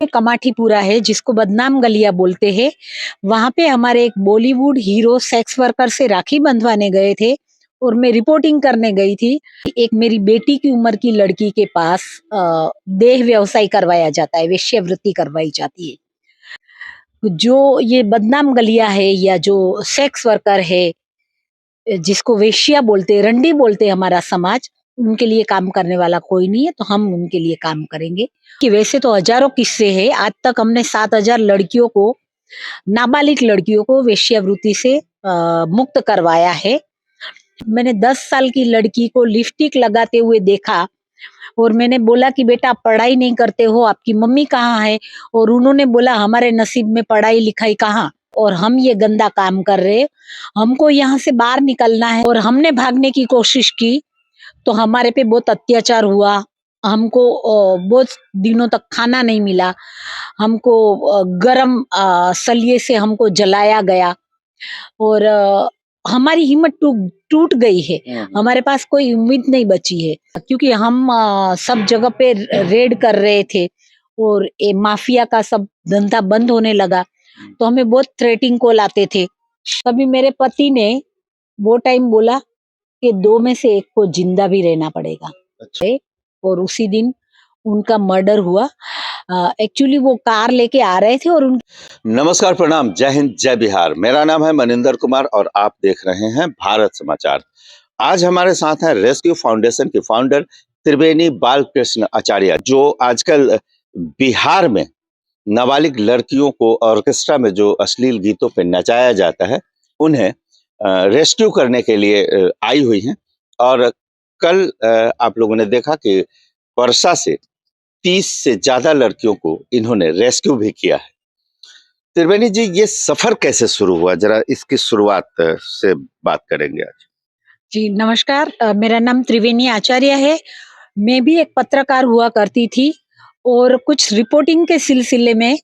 कमाठीपुरा है जिसको बदनाम गलिया बोलते हैं। वहां पे हमारे एक बॉलीवुड हीरो सेक्स वर्कर से राखी बंधवाने गए थे और मैं रिपोर्टिंग करने गई थी। एक मेरी बेटी की उम्र की लड़की के पास देह व्यवसाय करवाया जाता है, वेश्यावृत्ति करवाई जाती है। जो ये बदनाम गलिया है या जो सेक्स वर्कर है, जिसको वेश्या बोलते हैं, रंडी बोलते हैं हमारा समाज, उनके लिए काम करने वाला कोई नहीं है, तो हम उनके लिए काम करेंगे। कि वैसे तो हजारों किस्से हैं। आज तक हमने 7,000 लड़कियों को, नाबालिग लड़कियों को वेश्यावृत्ति से मुक्त करवाया है। मैंने 10 साल की लड़की को लिपस्टिक लगाते हुए देखा और मैंने बोला कि बेटा आप पढ़ाई नहीं करते हो, आपकी मम्मी कहाँ है? और उन्होंने बोला हमारे नसीब में पढ़ाई लिखाई कहाँ, और हम ये गंदा काम कर रहे हैं, हमको यहाँ से बाहर निकलना है। और हमने भागने की कोशिश की तो हमारे पे बहुत अत्याचार हुआ। हमको बहुत दिनों तक खाना नहीं मिला। हमको गरम सलिए से हमको जलाया गया और हमारी हिम्मत टूट गई है। हमारे पास कोई उम्मीद नहीं बची है, क्योंकि हम सब जगह पे रेड कर रहे थे और ये माफिया का सब धंधा बंद होने लगा, तो हमें बहुत थ्रेटिंग कॉल आते थे। तभी मेरे पति ने वो टाइम बोला कि 2 में से 1 को जिंदा भी रहना पड़ेगा। अच्छा। और उसी दिन उनका मर्डर हुआ। एक्चुअली वो कार लेके आ रहे थे और नमस्कार, प्रणाम, जय हिंद, जय बिहार। मेरा नाम है मनिंदर कुमार और आप देख रहे हैं भारत समाचार। आज हमारे साथ हैं रेस्क्यू फाउंडेशन के फाउंडर त्रिवेणी बालकृष्ण आचार्य, जो आजकल बिहार में नाबालिग लड़कियों को ऑर्केस्ट्रा में जो अश्लील गीतों पे नचाया जाता है, उन्हें रेस्क्यू करने के लिए आई हुई हैं। और कल आप लोगों ने देखा कि वर्षा से 30 से ज्यादा लड़कियों को इन्होंने रेस्क्यू भी किया है। त्रिवेणी जी, ये सफर कैसे शुरू हुआ, जरा इसकी शुरुआत से बात करेंगे आज। जी नमस्कार, मेरा नाम त्रिवेणी आचार्य है। मैं भी एक पत्रकार हुआ करती थी और कुछ रिपोर्टिंग के सिलसिले में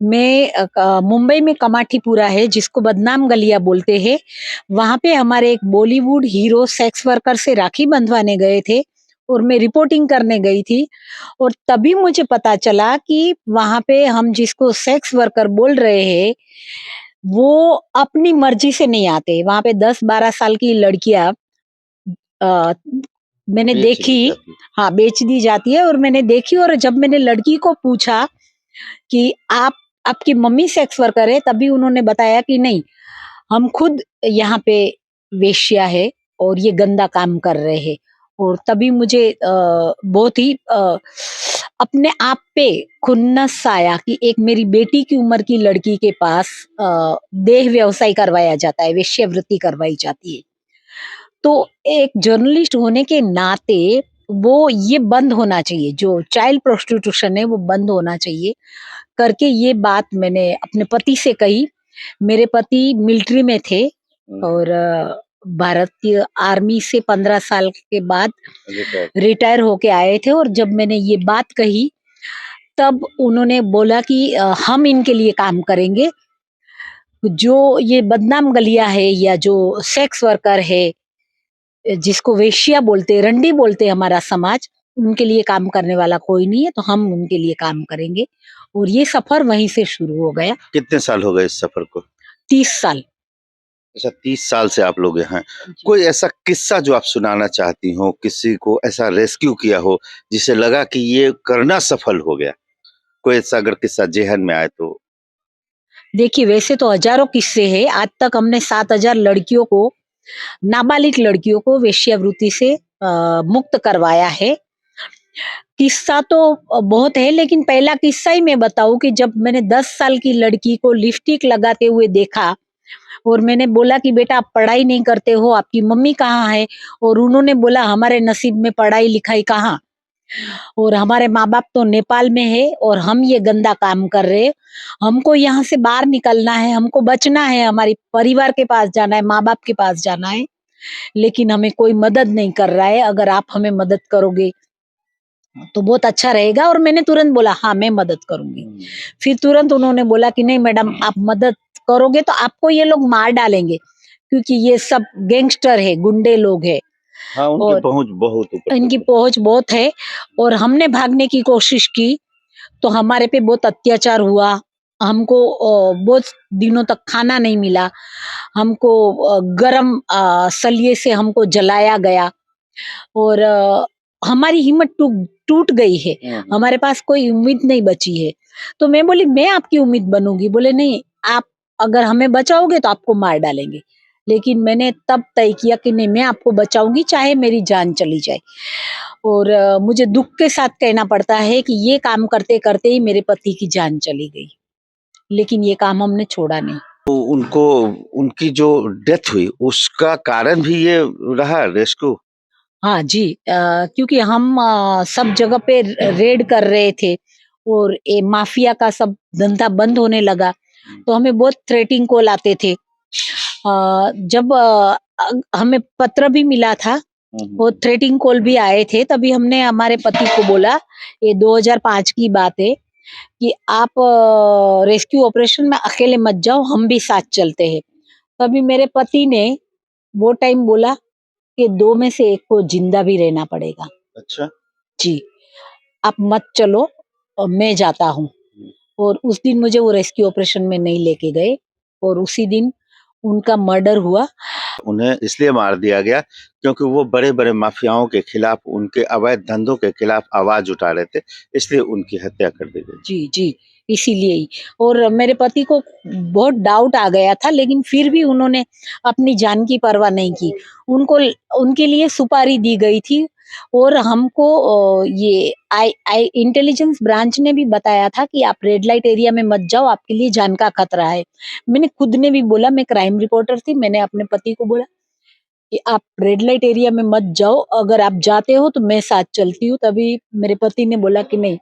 मैं मुंबई में कमाठीपुरा है जिसको बदनाम गलिया बोलते हैं, वहां पे हमारे एक बॉलीवुड हीरो सेक्स वर्कर से राखी बंधवाने गए थे और मैं रिपोर्टिंग करने गई थी। और तभी मुझे पता चला कि वहां पे हम जिसको सेक्स वर्कर बोल रहे हैं वो अपनी मर्जी से नहीं आते। वहां पे 10-12 साल की लड़कियां मैंने देखी, हाँ बेच दी जाती है। और मैंने देखी और जब मैंने लड़की को पूछा कि आपकी मम्मी सेक्स वर्कर है, तभी उन्होंने बताया कि नहीं, हम खुद यहाँ पे वेश्या है और ये गंदा काम कर रहे हैं। और तभी मुझे बहुत ही अपने आप पे खुन्नस आया कि एक मेरी बेटी की उम्र की लड़की के पास देह व्यवसाय करवाया जाता है, वेश्यावृत्ति करवाई जाती है। तो एक जर्नलिस्ट होने के नाते वो ये बंद होना चाहिए, जो चाइल्ड प्रोस्टिट्यूशन है वो बंद होना चाहिए करके ये बात मैंने अपने पति से कही। मेरे पति मिलिट्री में थे और भारतीय आर्मी से 15 साल के बाद रिटायर होके आए थे। और जब मैंने ये बात कही तब उन्होंने बोला कि हम इनके लिए काम करेंगे। जो ये बदनाम गलिया है या जो सेक्स वर्कर है, जिसको वेश्या बोलते हैं, रंडी बोलते हैं हमारा समाज, उनके लिए काम करने वाला कोई नहीं है, तो हम उनके लिए काम करेंगे। और ये सफर वहीं से शुरू हो गया। कितने साल हो गए इस सफर को? 30 साल। अच्छा, 30 साल से आप लोग यहाँ हैं। कोई ऐसा किस्सा जो आप सुनाना चाहती हो, किसी को ऐसा रेस्क्यू किया हो जिसे लगा कि ये करना सफल हो गया? कोई ऐसा अगर किस्सा जेहन में आए तो। देखिए वैसे तो हजारों किस्से हैं। आज तक हमने 7,000 लड़कियों को, नाबालिग लड़कियों को वेश्यावृत्ति से मुक्त करवाया है। किस्सा तो बहुत है, लेकिन पहला किस्सा ही मैं बताऊं कि जब मैंने 10 साल की लड़की को लिपस्टिक लगाते हुए देखा और मैंने बोला कि बेटा आप पढ़ाई नहीं करते हो, आपकी मम्मी कहाँ है? और उन्होंने बोला हमारे नसीब में पढ़ाई लिखाई कहाँ, और हमारे माँ बाप तो नेपाल में है और हम ये गंदा काम कर रहे हैं, हमको यहाँ से बाहर निकलना है, हमको बचना है, हमारे परिवार के पास जाना है, माँ बाप के पास जाना है, लेकिन हमें कोई मदद नहीं कर रहा है। अगर आप हमें मदद करोगे तो बहुत अच्छा रहेगा। और मैंने तुरंत बोला हाँ मैं मदद करूंगी। फिर तुरंत उन्होंने बोला कि नहीं मैडम, आप मदद करोगे तो आपको ये लोग मार डालेंगे, क्योंकि ये सब गैंगस्टर है, गुंडे लोग है। हाँ, उनकी पहुंच बहुत ऊपर, इनकी पहुंच बहुत है। और हमने भागने की कोशिश की तो हमारे पे बहुत अत्याचार हुआ। हमको बहुत दिनों तक खाना नहीं मिला। हमको गरम सलिए से हमको जलाया गया और हमारी हिम्मत टूट गई है। हमारे पास कोई उम्मीद नहीं बची है। तो मैं बोली मैं आपकी उम्मीद बनूंगी। बोले नहीं, आप अगर हमें बचाओगे तो आपको मार डालेंगे। लेकिन मैंने तब तय किया कि नहीं, मैं आपको बचाऊंगी चाहे मेरी जान चली जाए। और मुझे दुख के साथ कहना पड़ता है कि ये काम करते करते ही मेरे पति की जान चली गई। लेकिन ये काम हमने छोड़ा नहीं। तो उनको, उनकी जो डेथ हुई उसका कारण भी ये रहा रेस्क्यू? हाँ जी, क्योंकि हम सब जगह पे रेड कर रहे थे और ये माफिया का सब धंधा बंद होने लगा, तो हमें बहुत थ्रेटिंग कॉल आते थे। जब हमें पत्र भी मिला था और थ्रेटिंग कॉल भी आए थे, तभी हमने हमारे पति को बोला, ये 2005 की बात है, कि आप रेस्क्यू ऑपरेशन में अकेले मत जाओ, हम भी साथ चलते हैं। तभी मेरे पति ने वो टाइम बोला कि 2 में से 1 को जिंदा भी रहना पड़ेगा। अच्छा। जी, आप मत चलो, मैं जाता हूँ। और उस दिन मुझे वो रेस्क्यू ऑपरेशन में नहीं लेके गए और उसी दिन उनका मर्डर हुआ। उन्हें इसलिए मार दिया गया क्योंकि वो बड़े-बड़े माफियाओं के खिलाफ, उनके अवैध धंधों के खिलाफ आवाज उठा रहे थे, इसलिए उनकी हत्या कर दी गई। जी, जी, इसीलिए ही। और मेरे पति को बहुत डाउट आ गया था, लेकिन फिर भी उन्होंने अपनी जान की परवाह नहीं की। उनको उनके लिए सुपारी दी गई थी और हमको ये आई आई इंटेलिजेंस ब्रांच ने भी बताया था कि आप रेड लाइट एरिया में मत जाओ, आपके लिए जान का खतरा है। मैंने खुद ने भी बोला, मैं क्राइम रिपोर्टर थी, मैंने अपने पति को बोला कि आप रेड लाइट एरिया में मत जाओ, अगर आप जाते हो तो मैं साथ चलती हूँ। तभी मेरे पति ने बोला कि नहीं,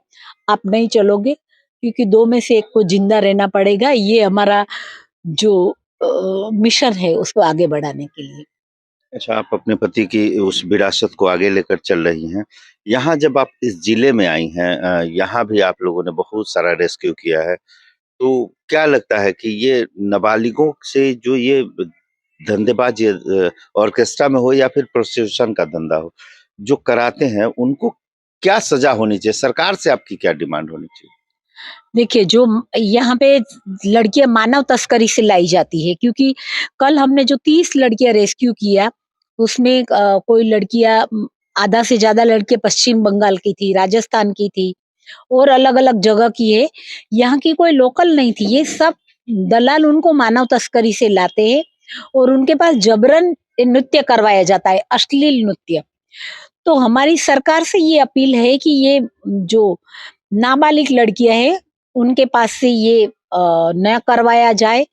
आप नहीं चलोगे, क्योंकि 2 में से 1 को जिंदा रहना पड़ेगा। ये हमारा जो मिशन है उसको आगे बढ़ाने के लिए। अच्छा, आप अपने पति की उस विरासत को आगे लेकर चल रही हैं। यहाँ जब आप इस जिले में आई हैं, यहाँ भी आप लोगों ने बहुत सारा रेस्क्यू किया है। तो क्या लगता है कि ये नाबालिगों से जो ये धंधेबाज़ी ऑर्केस्ट्रा में हो या फिर प्रोस्टिट्यूशन का धंधा हो, जो कराते हैं उनको क्या सज़ा होनी चाहिए? सरकार से आपकी क्या डिमांड होनी चाहिए? देखिए, जो यहाँ पे लड़कियां मानव तस्करी से लाई जाती है, क्योंकि कल हमने जो 30 लड़कियां रेस्क्यू किया, उसमें कोई लड़कियां आधा से ज्यादा लड़कियां पश्चिम बंगाल की थी, राजस्थान की थी और अलग-अलग जगह की है। यहाँ की कोई लोकल नहीं थी। ये सब दलाल उनको मानव तस्करी से लाते हैं और उनके पास जबरन नृत्य करवाया जाता है, अश्लील नृत्य। तो हमारी सरकार से ये अपील है कि ये जो नाबालिग लड़कियां हैं, उनके पास से ये न करवाया जाए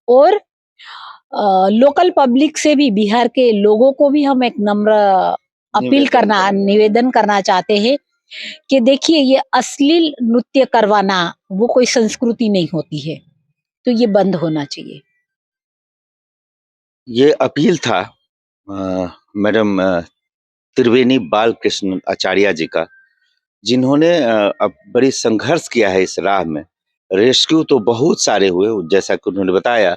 और लोकल पब्लिक से भी, बिहार के लोगों को भी हम एक नम्र निवेदन करना चाहते हैं कि देखिए, ये अश्लील नृत्य करवाना वो कोई संस्कृति नहीं होती है, तो ये बंद होना चाहिए। ये अपील था मैडम त्रिवेणी बालकृष्ण आचार्य जी का, जिन्होंने अब बड़ी संघर्ष किया है इस राह में। रेस्क्यू तो बहुत सारे हुए, जैसा कि उन्होंने बताया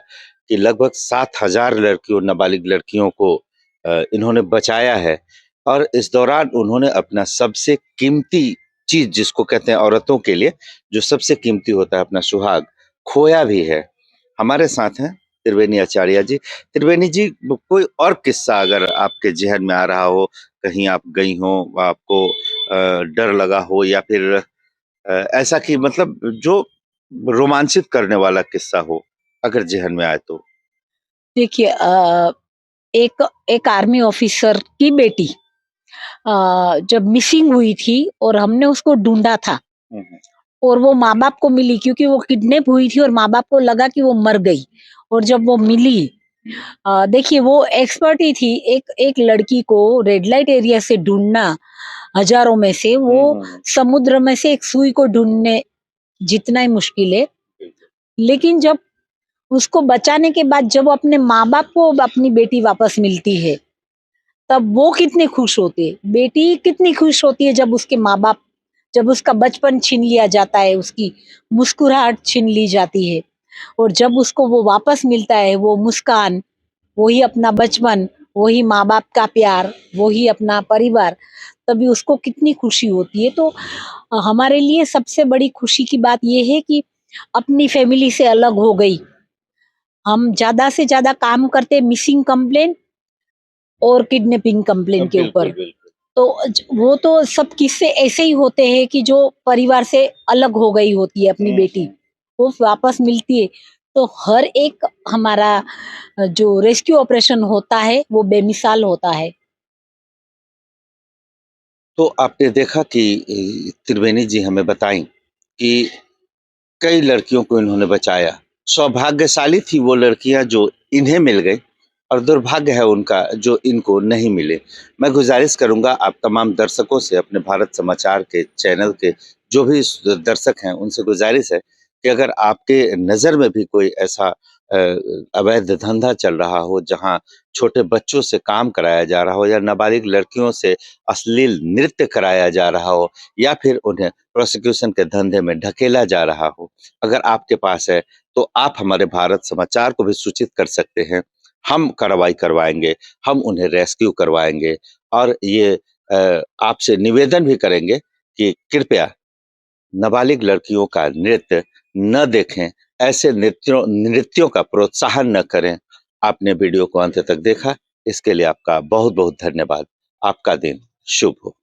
कि लगभग 7,000 लड़कियों, नाबालिग लड़कियों को इन्होंने बचाया है और इस दौरान उन्होंने अपना सबसे कीमती चीज़, जिसको कहते हैं औरतों के लिए जो सबसे कीमती होता है, अपना सुहाग, खोया भी है। हमारे साथ हैं त्रिवेणी आचार्य जी। त्रिवेणी जी, कोई और किस्सा अगर आपके ज़हन में आ रहा हो, कहीं आप गई हों, आपको डर लगा हो या फिर ऐसा कि मतलब जो रोमांचित करने वाला किस्सा हो, अगर ज़हन में आए तो? देखिए, एक एक आर्मी ऑफिसर की बेटी जब मिसिंग हुई थी और हमने उसको ढूंढा था हुँ, हुँ। और वो माँ-बाप को मिली, क्योंकि वो किडनैप हुई थी और माँ-बाप को लगा कि वो मर गई। और जब वो मिली, देखिए, वो एक्सपर्ट ही थी। एक एक लड़की को रेड लाइट एरिया से ढूँढना, हज़ारों में से, हुँ, वो हुँ, हुँ। समुद्र में से एक सुई को ढूँढने जितना ही मुश्किल है। लेकिन जब उसको बचाने के बाद जब अपने माँ-बाप को अपनी बेटी वापस मिलती है, तब वो कितने खुश होते हैं। बेटी कितनी खुश होती है जब उसके माँ-बाप, जब उसका बचपन छीन लिया जाता है, उसकी मुस्कुराहट छीन ली जाती है और जब उसको वो वापस मिलता है, वो मुस्कान, वही अपना बचपन, वही माँ-बाप का प्यार, वही अपना परिवार, तभी उसको कितनी खुशी होती है। तो हमारे लिए सबसे बड़ी खुशी की बात ये है कि अपनी फैमिली से अलग हो गई। हम ज़्यादा से ज़्यादा काम करते मिसिंग कंप्लेंट और किडनैपिंग कंप्लेंट के ऊपर। बिल्कुल, बिल्कुल। तो वो तो सब किस्से ऐसे ही होते हैं कि जो परिवार से अलग हो गई होती है अपनी बेटी, वो वापस मिलती है। तो हर एक हमारा जो रेस्क्यू ऑपरेशन होता है, वो बेमिसाल होता है। तो आपने देखा कि त्रिवेणी जी हमें बताईं कि कई लड़कियों को इन्होंने बचाया। सौभाग्यशाली थी वो लड़कियाँ जो इन्हें मिल गई और दुर्भाग्य है उनका जो इनको नहीं मिले। मैं गुज़ारिश करूँगा आप तमाम दर्शकों से, अपने भारत समाचार के चैनल के जो भी दर्शक हैं, उनसे गुज़ारिश है कि अगर आपके नज़र में भी कोई ऐसा अवैध धंधा चल रहा हो, जहाँ छोटे बच्चों से काम कराया जा रहा हो या नाबालिग लड़कियों से अश्लील नृत्य कराया जा रहा हो या फिर उन्हें प्रोसिक्यूशन के धंधे में ढकेला जा रहा हो, अगर आपके पास है, तो आप हमारे भारत समाचार को भी सूचित कर सकते हैं। हम कार्रवाई करवाएँगे, हम उन्हें रेस्क्यू करवाएँगे और ये आपसे निवेदन भी करेंगे कि कृपया नाबालिग लड़कियों का नृत्य न देखें, ऐसे नृत्यों का प्रोत्साहन न करें। आपने वीडियो को अंत तक देखा, इसके लिए आपका बहुत-बहुत धन्यवाद। आपका दिन शुभ हो।